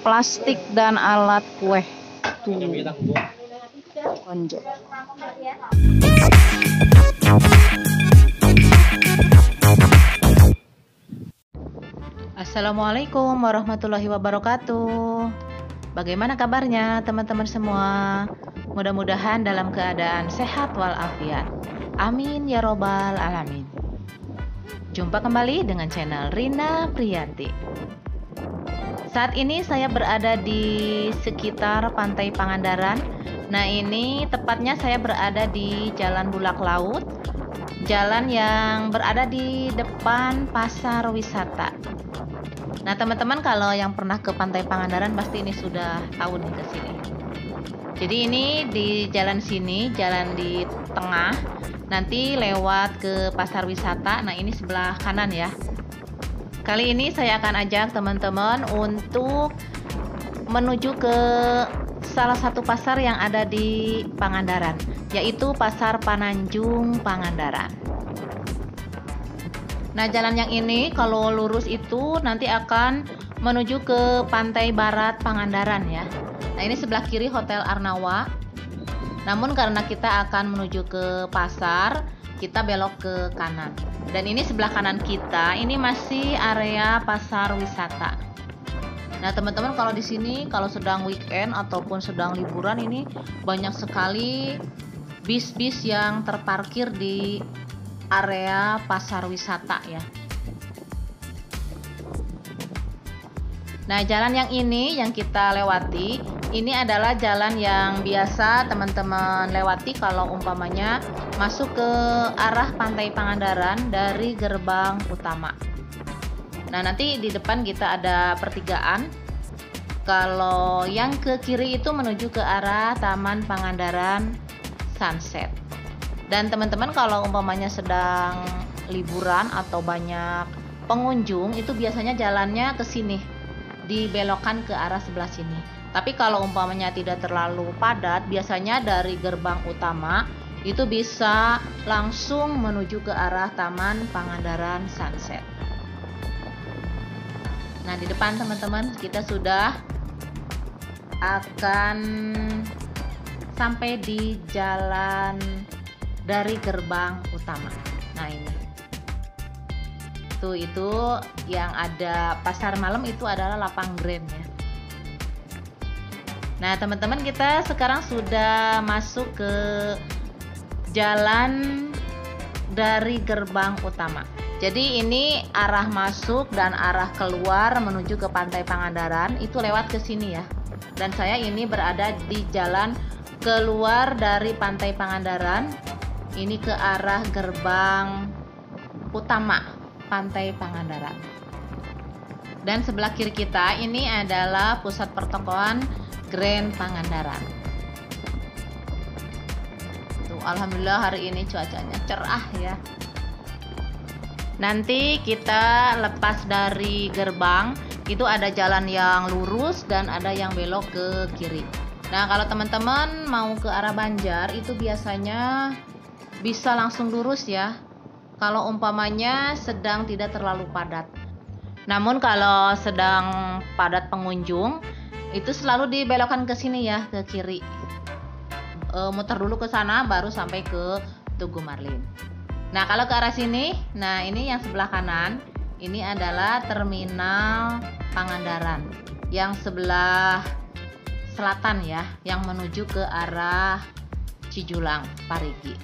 plastik dan alat kue. Tuh. Konjo. Assalamualaikum warahmatullahi wabarakatuh. Bagaimana kabarnya teman-teman semua? Mudah-mudahan dalam keadaan sehat walafiat. Amin ya robbal alamin. Jumpa kembali dengan channel Rina Priyanti. Saat ini saya berada di sekitar Pantai Pangandaran. Nah, ini tepatnya saya berada di Jalan Bulak Laut, jalan yang berada di depan pasar wisata. Nah, teman-teman kalau yang pernah ke Pantai Pangandaran pasti ini sudah tahu nih ke sini. Jadi ini di jalan sini, jalan di tengah, nanti lewat ke pasar wisata. Nah, ini sebelah kanan ya. Kali ini saya akan ajak teman-teman untuk menuju ke salah satu pasar yang ada di Pangandaran, yaitu Pasar Pananjung Pangandaran. Nah, jalan yang ini kalau lurus itu nanti akan menuju ke pantai barat Pangandaran ya. Nah, ini sebelah kiri Hotel Arnawa. Namun karena kita akan menuju ke pasar, kita belok ke kanan. Dan ini sebelah kanan kita, ini masih area pasar wisata. Nah, teman-teman kalau di sini kalau sedang weekend ataupun sedang liburan ini banyak sekali bis-bis yang terparkir di area pasar wisata ya. Nah, jalan yang ini yang kita lewati, ini adalah jalan yang biasa teman-teman lewati kalau umpamanya masuk ke arah Pantai Pangandaran dari gerbang utama. Nah, nanti di depan kita ada pertigaan. Kalau yang ke kiri itu menuju ke arah Taman Pangandaran Sunset. Dan teman-teman kalau umpamanya sedang liburan atau banyak pengunjung itu biasanya jalannya ke sini, dibelokkan ke arah sebelah sini. Tapi kalau umpamanya tidak terlalu padat, biasanya dari gerbang utama itu bisa langsung menuju ke arah Taman Pangandaran Sunset. Nah, di depan teman-teman kita sudah akan sampai di jalan dari gerbang utama. Nah, ini tuh, itu yang ada pasar malam itu adalah Lapang Grand ya. Nah, teman-teman kita sekarang sudah masuk ke jalan dari gerbang utama. Jadi ini arah masuk dan arah keluar menuju ke Pantai Pangandaran itu lewat ke sini ya. Dan saya ini berada di jalan keluar dari Pantai Pangandaran. Ini ke arah gerbang utama Pantai Pangandaran. Dan sebelah kiri kita ini adalah pusat pertokoan Grand Pangandaran. Tuh, alhamdulillah hari ini cuacanya cerah ya. Nanti kita lepas dari gerbang, itu ada jalan yang lurus dan ada yang belok ke kiri. Nah, kalau teman-teman mau ke arah Banjar itu biasanya bisa langsung lurus ya, kalau umpamanya sedang tidak terlalu padat. Namun kalau sedang padat pengunjung itu selalu dibelokkan ke sini ya, ke kiri. Muter dulu ke sana baru sampai ke Tugu Marlin. Nah, kalau ke arah sini, nah ini yang sebelah kanan, ini adalah Terminal Pangandaran yang sebelah selatan ya, yang menuju ke arah Cijulang, Parigi.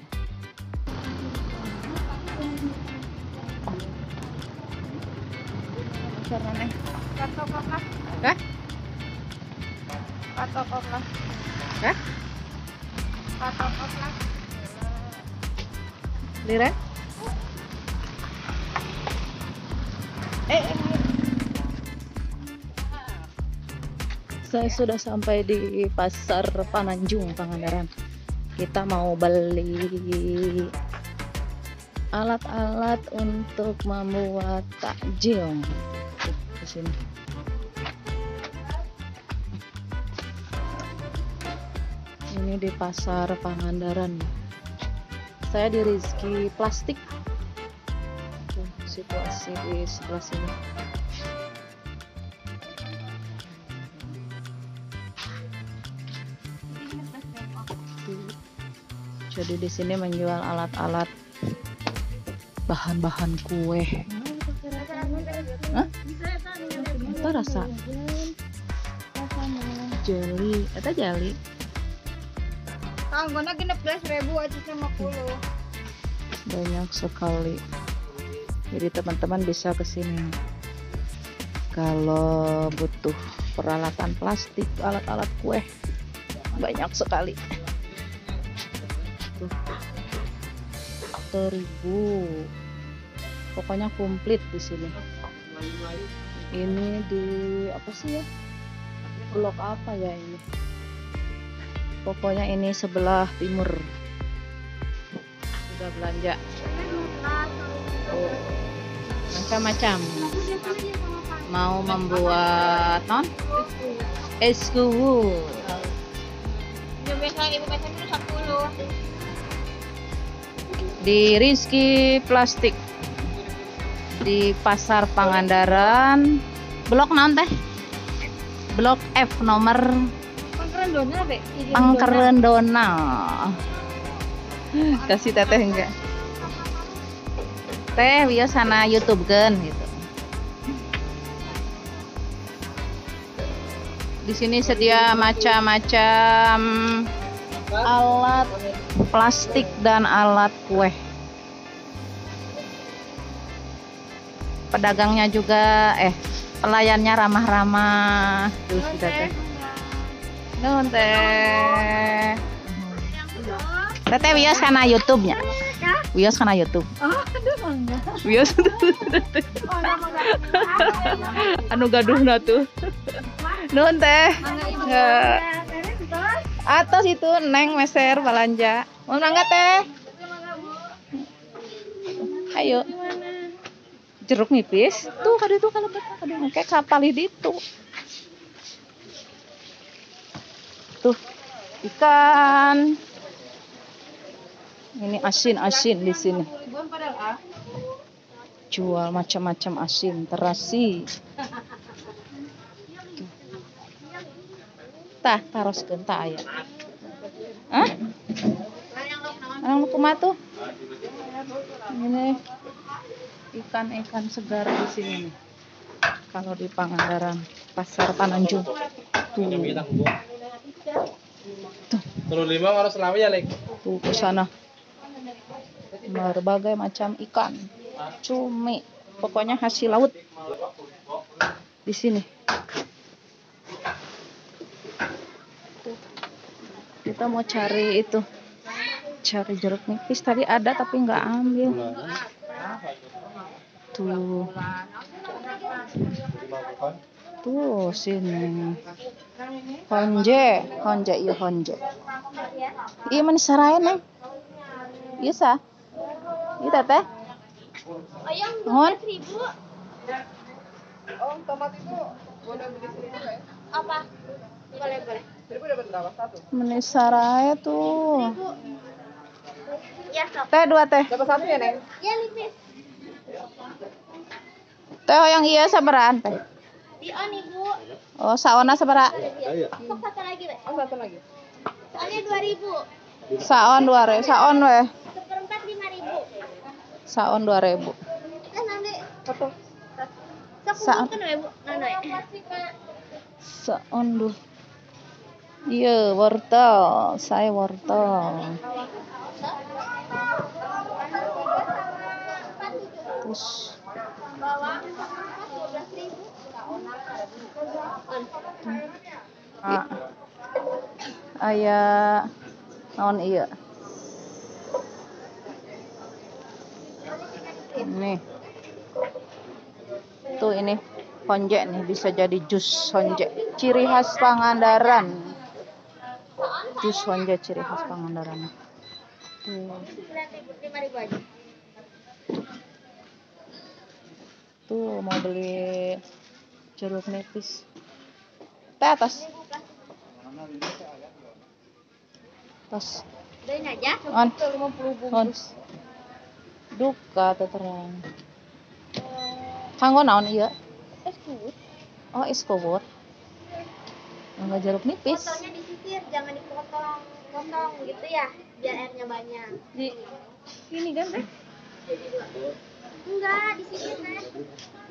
Liren? Saya sudah sampai di Pasar Pananjung Pangandaran. Kita mau beli alat-alat untuk membuat takjil. Di sini. Ini di Pasar Pangandaran. Saya di Rizky Plastik. Situasi di sebelah sini. Jadi di sini menjual alat-alat bahan-bahan kue. Hah? Apa rasa? Jeli, atau jeli? Guna 16.000 aja sama 10. Banyak sekali. Jadi teman-teman bisa ke sini. Kalau butuh peralatan plastik, alat-alat kue, banyak sekali. Tuh. 1000. Pokoknya komplit di sini. Ini di apa sih ya? Blok apa ya ini? Pokoknya ini sebelah timur. Udah belanja. Oh, macam-macam. Mau membuat es kuwu. Ibu biasanya itu 10. Di Rizky Plastik di Pasar Pangandaran, Blok naon teh? Blok F nomor Pangkerendona be. Pangkerendona. Kasih teteh enggak? Teh biasana YouTube kan gitu. Di sini sedia macam-macam alat plastik dan alat kue. Pedagangnya juga pelayannya ramah-ramah. Tuh sudah teh. Nuhun teh. Teteh wios kana YouTube-nya. Wios kana YouTube. Oh, aduh mangga. Wios. Anu gaduhna tuh. Nuhun teh. Atas itu Neng meser belanja. Mau mangga teh? Ayo. Jeruk nipis. Tuh kada tuh kalau kayak kapal itu. Tuh ikan. Ini asin di sini. Jual macam-macam asin, terasi. Tah taroskeun tah aya. Hah? Anang kumaha tuh? Ini ikan segar di sini nih. Kalau di Pangandaran, Pasar Pananjung. Tuh. Tuh. 35 harus selama ya, Lek. Tuh ke sana. Berbagai macam ikan. Cumi, pokoknya hasil laut. Di sini. Tuh. Kita mau cari itu. Cari jeruk nipis tadi ada tapi nggak ambil. Tuh. Tuh sini. Honje iya honje. Iya mana sarayan Neng? Iya sah. Iya teh. Mohon. Oh, tomat itu boleh beli 1.000 ya? Apa? Boleh. 1.000 dapat berapa? Satu. Meni saraya tuh. Ya, sok. Teh 2 teh. Dapat 1 ya, Neng? Ya, lipis. Teh yang iya sabaraan teh. Di on, Ibu. Oh, saona sabaraha? Sok satu lagi, Be. Oh, satu lagi. Soalnya 2.000. Saon 2.000. Saon weh. Seperempat 5.000. Saon 2.000. Nanti. Foto. Saon. Kan, Ibu. Nanoy. Saon duh. Iya, wortel. Saya wortel. Terus Bawang 12.000. aya naon iya. Nih. Tuh ini honje nih bisa jadi jus honje. Ciri khas Pangandaran. Jus honje ciri khas Pangandaran. Tuh. 5.000 aja. Tuh mau beli jeruk nipis. Teh atas. Tas. Udahin aja. On. 50 bungkus. On. Duka terang. Kanggo naon ieu? Es kuut. Oh, es kuwut. Enggak jeruk nipis. Fotonya di situ. disisir, jangan dipotong-potong gitu ya, biar airnya banyak. Ini kan teh? Jadi dua. Enggak, disisir teh.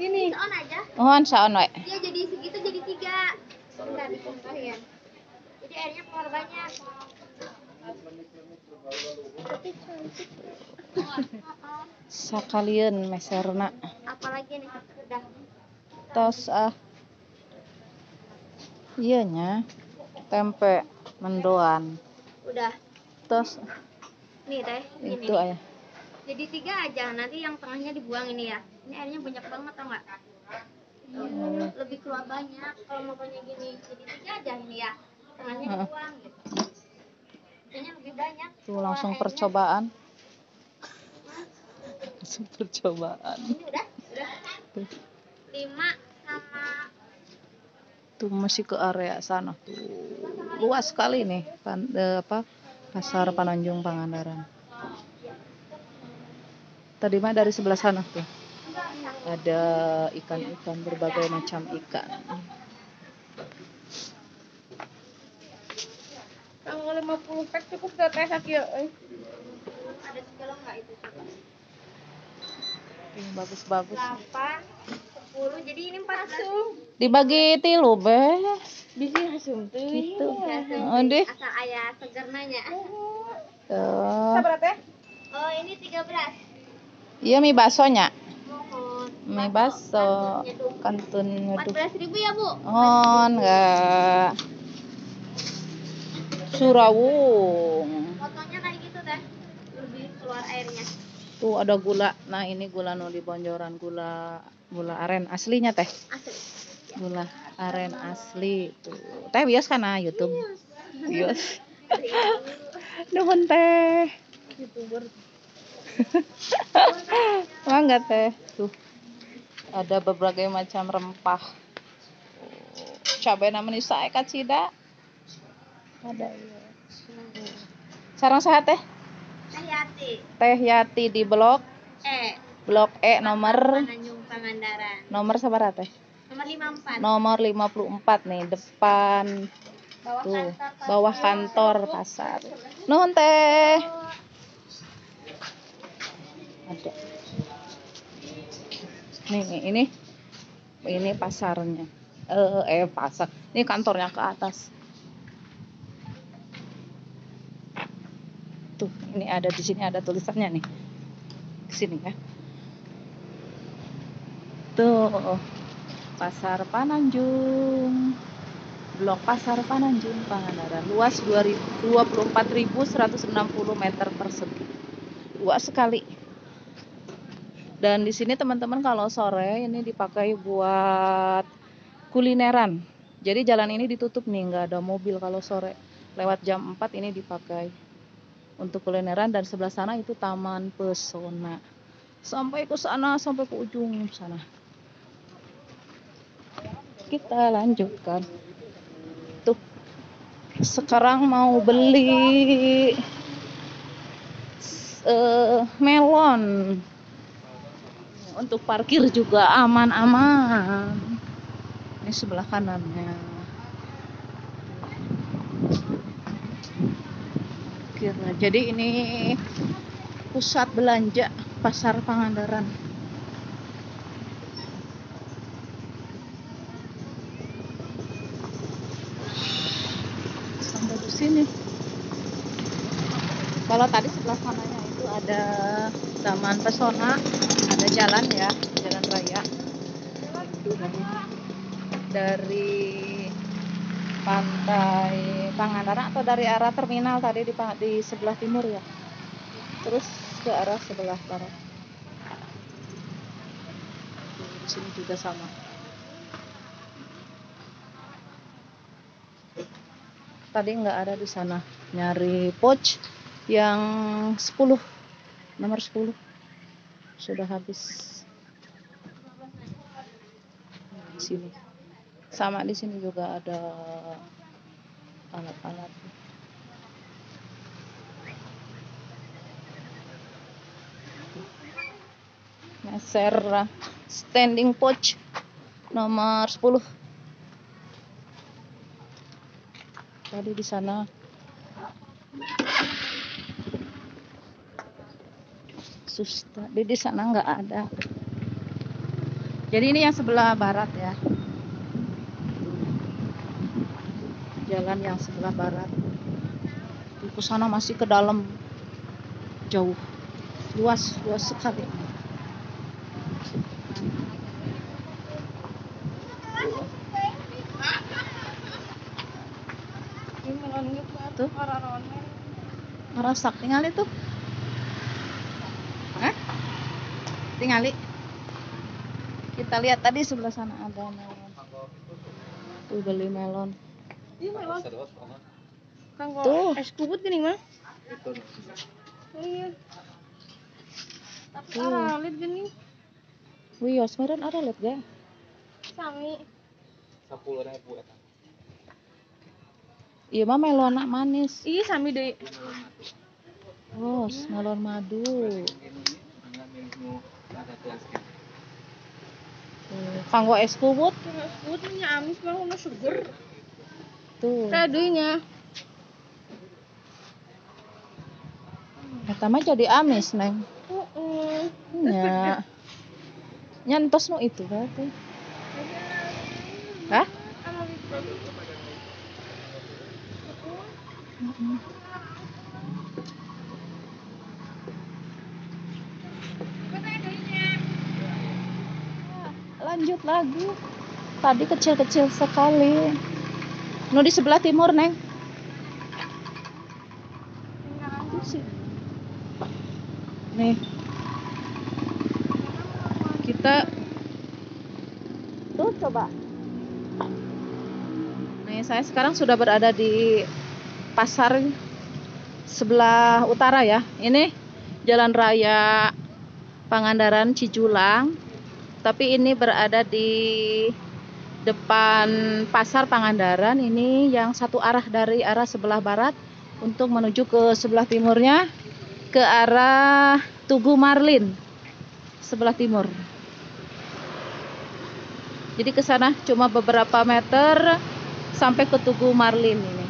Ini. On aja. Oh, saon we. Dia jadi segitu jadi 3. Enggak dicontohin. Jadi airnya keluar banyak. Tapi cantik. Sakalian meserna. Apalagi nih? Udah. Tos iya nya tempe mendoan. Udah. Tos Nih teh, ini. itu ayah. Jadi 3 aja, nanti yang tengahnya dibuang ini ya. Ini airnya banyak banget tau nggak? Lebih keluar banyak kalau mau banyak gini. Jadi 3 aja ini ya, tengahnya dibuang gitu. Ini lebih banyak. Tuh langsung Airnya. percobaan. Langsung percobaan. Ini udah. 5 sama Tuh masih ke area sana tuh. Luas sekali nih Pasar Pananjung Pangandaran. Tadi mah dari sebelah sana tuh. Ada ikan-ikan, berbagai macam ikan. Kalau 50 pack cukup gak teh sakit? ada sekilo nggak itu? Ini bagus-bagus. 8, 10, jadi ini 14. Dibagi tilu be. Bisi hasum tuh. Gitu. Oh, Deh. asal ayah seger nanya. Tuh. Sabar teh? Oh, ini 13. Iya mie baksonya. Mohon. Mie bakso. Kantunnya tuh. 14.000 ya, Bu? Oh, enggak. Surawung. Fotonya kayak gitu teh. Lebih keluar airnya. Tuh ada gula. Nah, ini gula no di Bonjoran, gula aren aslinya teh. Asli. Gula aren asli tuh. Teh bios kana YouTube. Bios. Nuhun teh. YouTuber. Mangga teh. Tuh. Ada berbagai macam rempah. Cabai namanya saya kacida. Ada ya. Sarang sehat teh. Hati-hati. Teh Yati di Blok E nomor Pananjung Pangandaran. nomor sabaraha teh? Nomor 54. Nomor 54 nih, depan Bawah tuh, kantor. bawah kantor pasar. Nuhun teh. Ada. Nih, ini pasarnya. Pasar. Ini kantornya ke atas. Tuh, ini ada di sini ada tulisannya nih. Ke sini ya. Tuh. Pasar Pananjung. Blok Pasar Pananjung Pangandaran. Luas 24.160 meter persegi. Luas sekali. Dan di sini teman-teman kalau sore ini dipakai buat kulineran. Jadi jalan ini ditutup nih, nggak ada mobil kalau sore. Lewat jam 4 ini dipakai untuk kulineran, dan sebelah sana itu Taman Pesona. Sampai ke sana, sampai ke ujung sana. Kita lanjutkan. Tuh. Sekarang mau beli melon. Untuk parkir juga aman-aman. Ini sebelah kanannya. Jadi ini pusat belanja Pasar Pangandaran. Sampai di sini. Kalau tadi sebelah sananya itu ada Taman Pesona, ada jalan ya, jalan raya. Dari pantai Pangandaran atau dari arah terminal tadi di sebelah timur ya. Terus ke arah sebelah barat. Di sini juga sama. Tadi nggak ada di sana. Nyari pouch yang 10, nomor 10 sudah habis. Di sini sama, di sini juga ada alat-alat. Meser standing pouch nomor 10. Tadi di sana. Tadi di sana nggak ada. Jadi ini yang sebelah barat ya. Jalan yang sebelah barat. Di sana masih ke dalam jauh. Luas sekali. Ini melonnya Tuh. orang-orang. Ngerasak tinggal itu. Tingali. Kita lihat tadi sebelah sana ada melon. Tuh beli melon. Iya melon. Kang Tuh. es kubut gini mah. Oh iya. Tapi Tuh. aralit gini. Wih, osmeren ada lihat gak? Sami. 10.000 eta. Iya mah melon manis. Iya sami deh. Oh, melon madu. Kanggo es kubut Es kubut nya amis mah ono sugar. tuh. Radunya. Eta mah jadi amis, Neng. Nya. Nyantos nu itu berarti. Hah? Lanjut lagi. Tadi kecil-kecil sekali. Nu di sebelah timur, Neng. Nih. Kita tuh coba. Nih, saya sekarang sudah berada di pasar sebelah utara ya. Ini Jalan Raya Pangandaran Cijulang. Tapi ini berada di depan pasar Pangandaran. Ini yang satu arah dari arah sebelah barat untuk menuju ke sebelah timurnya ke arah Tugu Marlin sebelah timur. Jadi ke sana cuma beberapa meter sampai ke Tugu Marlin ini.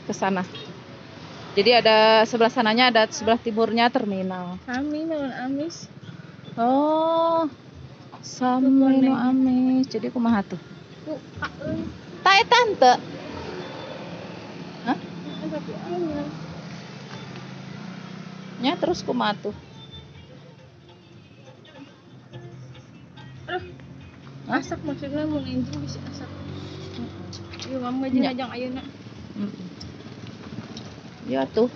Ke sana. Jadi ada sebelah sananya, ada sebelah timurnya terminal. Sami melon amis. Oh, sami nu amis. Jadi kumaha tuh? Tae tante. Hah? Tapi amis. Nya terus kumaha tuh? Asak maksudnya mau anjing bisa asak. Iya mama jeung Nya. ajang ayeuna. Ya tuh.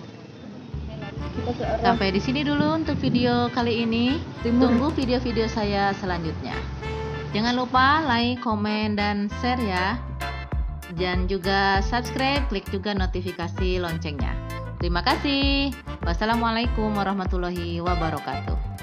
Kita ke arah Sampai di sini dulu untuk video kali ini. timur. Tunggu video-video saya selanjutnya. Jangan lupa like, komen, dan share ya. Dan juga subscribe, klik juga notifikasi loncengnya. Terima kasih. Wassalamualaikum warahmatullahi wabarakatuh.